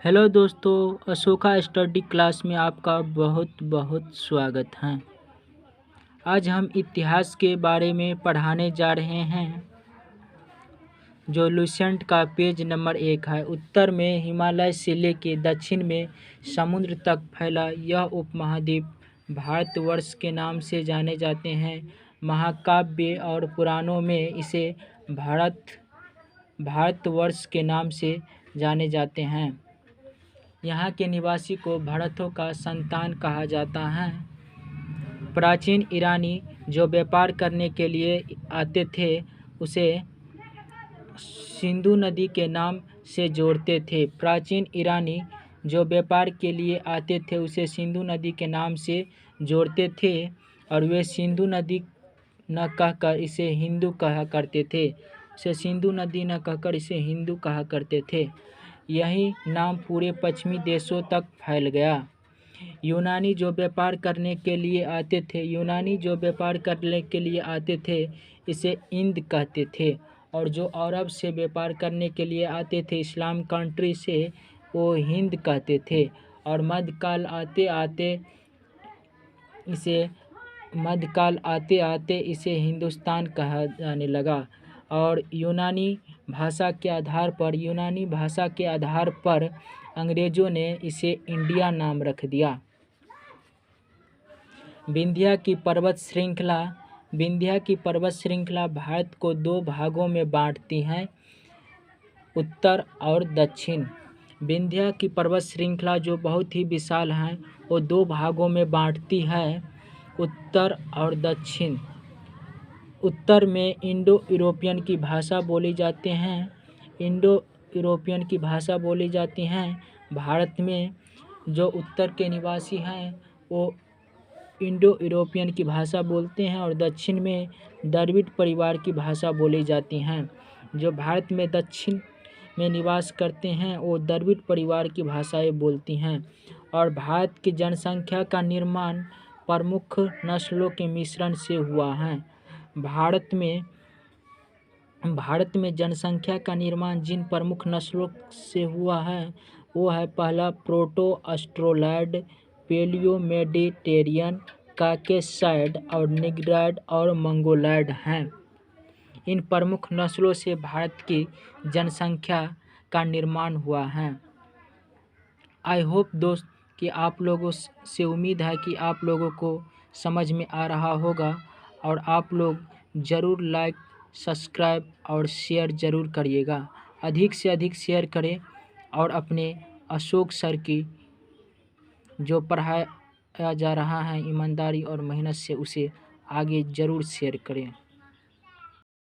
Hello दोस्तों, Ashoka study class में आपका बहुत बहुत स्वागत है। आज हम इतिहास के बारे में पढ़ाने जा रहे हैं जो लुसेंट का पेज नंबर 1 है। उत्तर में हिमालय से लेकर दक्षिण में समुद्र तक फैला यह उपमहाद्वीप भारतवर्ष के नाम से जाने जाते हैं। महाकाव्य और पुराणों में इसे भारतवर्ष के नाम से जाने जाते हैं। यहाँ के निवासी को भरतों का संतान कहा जाता है। प्राचीन ईरानी जो व्यापार करने के लिए आते थे उसे सिंधु नदी के नाम से जोड़ते थे। प्राचीन ईरानी जो व्यापार के लिए आते थे उसे सिंधु नदी के नाम से जोड़ते थे और वे सिंधु नदी न कहकर इसे हिंदू कहा करते थे। उसे सिंधु नदी न कहकर इसे हिंदू कहा करते थे। यही नाम पूरे पश्चिमी देशों तक फैल गया। यूनानी जो व्यापार करने के लिए आते थे इसे इंद कहते थे और जो अरब से व्यापार करने के लिए आते थे इस्लाम कंट्री से वो हिंद कहते थे। और मध्यकाल आते आते इसे हिंदुस्तान कहा जाने लगा। और यूनानी भाषा के आधार पर अंग्रेज़ों ने इसे इंडिया नाम रख दिया। विंध्य की पर्वत श्रृंखला भारत को 2 भागों में बांटती है, उत्तर और दक्षिण। विंध्य की पर्वत श्रृंखला जो बहुत ही विशाल है वो 2 भागों में बांटती है, उत्तर और दक्षिण। उत्तर में इंडो यूरोपियन की भाषा बोली जाती हैं। भारत में जो उत्तर के निवासी हैं वो इंडो यूरोपियन की भाषा बोलते हैं और दक्षिण में द्रविड़ परिवार की भाषा बोली जाती हैं। जो भारत में दक्षिण में निवास करते हैं वो द्रविड़ परिवार की भाषाएं बोलती हैं। और भारत की जनसंख्या का निर्माण प्रमुख नस्लों के मिश्रण से हुआ है। भारत में जनसंख्या का निर्माण जिन प्रमुख नस्लों से हुआ है वो है पहला प्रोटो ऑस्ट्रोलॉइड, पैलियो मेडिटेरियन, काकेशॉइड और निग्रोइड और मंगोलॉइड हैं। इन प्रमुख नस्लों से भारत की जनसंख्या का निर्माण हुआ है। आई होप दोस्त कि आप लोगों से उम्मीद है कि आप लोगों को समझ में आ रहा होगा और आप लोग ज़रूर लाइक, सब्सक्राइब और शेयर ज़रूर करिएगा। अधिक से अधिक शेयर करें और अपने अशोक सर की जो पढ़ाया जा रहा है ईमानदारी और मेहनत से उसे आगे ज़रूर शेयर करें।